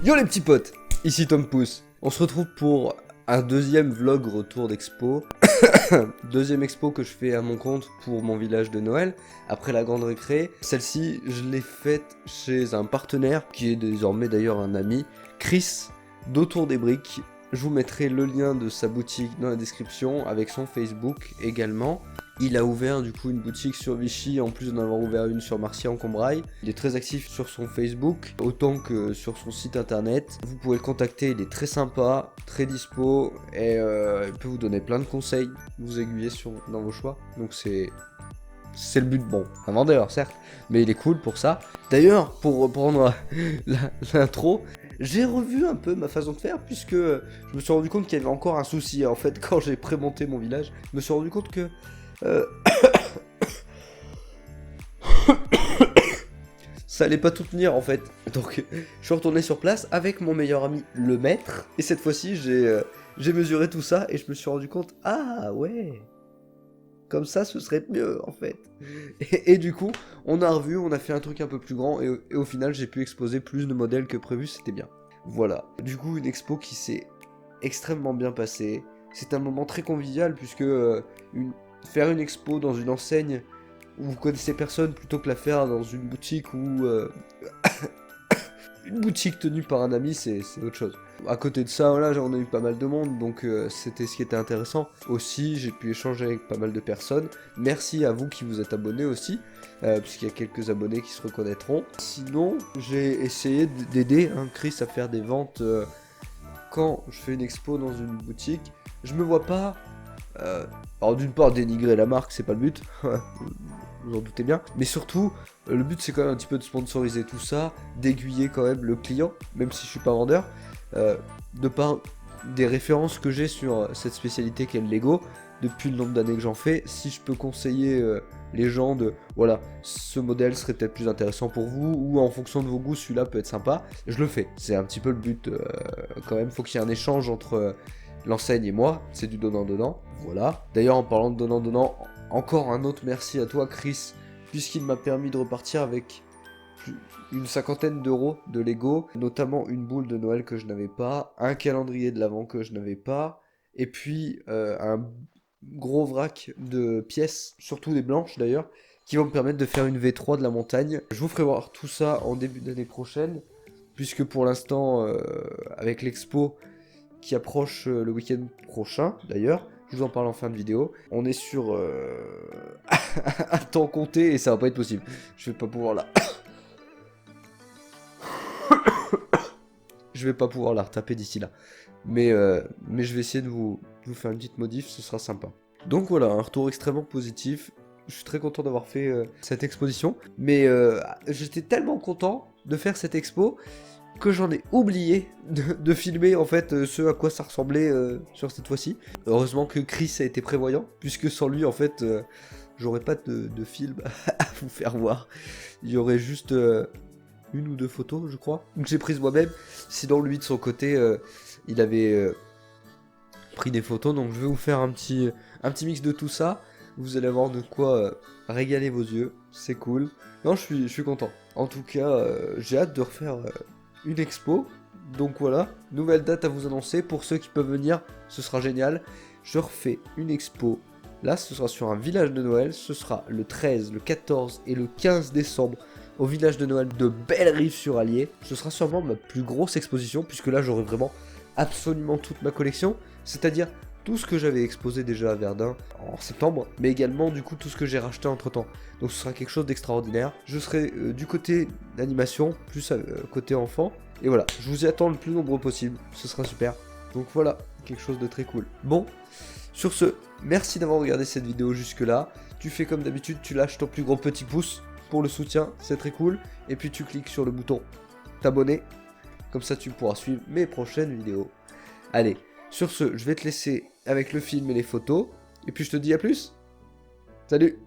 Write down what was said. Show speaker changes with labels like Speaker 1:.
Speaker 1: Yo les petits potes, ici Tom Pouce. On se retrouve pour un deuxième vlog retour d'expo. Deuxième expo que je fais à mon compte pour mon village de Noël, après la grande récré. Celle-ci, je l'ai faite chez un partenaire, qui est désormais d'ailleurs un ami, Chris, d'Autour des Briques. Je vous mettrai le lien de sa boutique dans la description, avec son Facebook également. Il a ouvert du coup une boutique sur Vichy, en plus d'en avoir ouvert une sur Marcy-en-Combraille. Il est très actif sur son Facebook, autant que sur son site internet. Vous pouvez le contacter, il est très sympa, très dispo, et il peut vous donner plein de conseils, vous aiguiller dans vos choix. Donc c'est le but, bon, un vendeur certes, mais il est cool pour ça. D'ailleurs, pour reprendre l'intro, j'ai revu un peu ma façon de faire, puisque je me suis rendu compte qu'il y avait encore un souci. En fait, quand j'ai prémonté mon village, je me suis rendu compte que ça allait pas tout tenir en fait. Donc je suis retourné sur place avec mon meilleur ami le maître. Et cette fois-ci j'ai mesuré tout ça et je me suis rendu compte, ah ouais, comme ça ce serait mieux en fait. Et du coup on a revu, on a fait un truc un peu plus grand et au final j'ai pu exposer plus de modèles que prévu, c'était bien. Voilà, du coup une expo qui s'est extrêmement bien passée. C'est un moment très convivial puisque faire une expo dans une enseigne où vous connaissez personne plutôt que la faire dans une boutique où une boutique tenue par un ami, c'est autre chose. À côté de ça, voilà, on a eu pas mal de monde, donc c'était ce qui était intéressant. Aussi, j'ai pu échanger avec pas mal de personnes. Merci à vous qui vous êtes abonnés aussi, puisqu'il y a quelques abonnés qui se reconnaîtront. Sinon, j'ai essayé d'aider Chris à faire des ventes quand je fais une expo dans une boutique. Je me vois pas... alors d'une part dénigrer la marque, c'est pas le but, vous en doutez bien, mais surtout le but c'est quand même un petit peu de sponsoriser tout ça, d'aiguiller quand même le client, même si je suis pas vendeur, de par des références que j'ai sur cette spécialité qu'est le Lego, depuis le nombre d'années que j'en fais. Si je peux conseiller les gens de, voilà, ce modèle serait peut-être plus intéressant pour vous, ou en fonction de vos goûts, celui-là peut être sympa, je le fais, c'est un petit peu le but quand même, faut qu'il y ait un échange entre... l'enseigne et moi, c'est du donnant-donnant, voilà. D'ailleurs, en parlant de donnant-donnant, encore un autre merci à toi, Chris, puisqu'il m'a permis de repartir avec une cinquantaine d'euros de Lego, notamment une boule de Noël que je n'avais pas, un calendrier de l'Avent que je n'avais pas, et puis un gros vrac de pièces, surtout des blanches d'ailleurs, qui vont me permettre de faire une V3 de la montagne. Je vous ferai voir tout ça en début d'année prochaine, puisque pour l'instant, avec l'expo qui approche le week-end prochain, d'ailleurs, je vous en parle en fin de vidéo. On est sur un temps compté et ça va pas être possible. Je vais pas pouvoir la... je vais pas pouvoir la retaper d'ici là. Mais je vais essayer de vous faire une petite modif, ce sera sympa. Donc voilà, un retour extrêmement positif. Je suis très content d'avoir fait cette exposition. Mais j'étais tellement content de faire cette expo que j'en ai oublié de filmer en fait ce à quoi ça ressemblait sur cette fois-ci. Heureusement que Chris a été prévoyant, puisque sans lui en fait j'aurais pas de film à vous faire voir. Il y aurait juste une ou deux photos je crois, que j'ai prises moi-même. Sinon lui de son côté il avait pris des photos, donc je vais vous faire un petit mix de tout ça. Vous allez avoir de quoi régaler vos yeux, c'est cool. Non, je suis content. En tout cas, j'ai hâte de refaire une expo, donc voilà, nouvelle date à vous annoncer, pour ceux qui peuvent venir, ce sera génial. Je refais une expo, là ce sera sur un village de Noël, ce sera le 13, le 14 et le 15 décembre, au village de Noël de Bellerive-sur-Allier. Ce sera sûrement ma plus grosse exposition, puisque là j'aurai vraiment absolument toute ma collection, c'est-à-dire tout ce que j'avais exposé déjà à Verdun en septembre, mais également du coup tout ce que j'ai racheté entre temps. Donc ce sera quelque chose d'extraordinaire. Je serai du côté animation, plus côté enfant. Et voilà, je vous y attends le plus nombreux possible, ce sera super. Donc voilà, quelque chose de très cool. Bon, sur ce, merci d'avoir regardé cette vidéo jusque là. Tu fais comme d'habitude, tu lâches ton plus gros petit pouce pour le soutien, c'est très cool. Et puis tu cliques sur le bouton t'abonner, comme ça tu pourras suivre mes prochaines vidéos. Allez, sur ce, je vais te laisser avec le film et les photos, et puis je te dis à plus. Salut!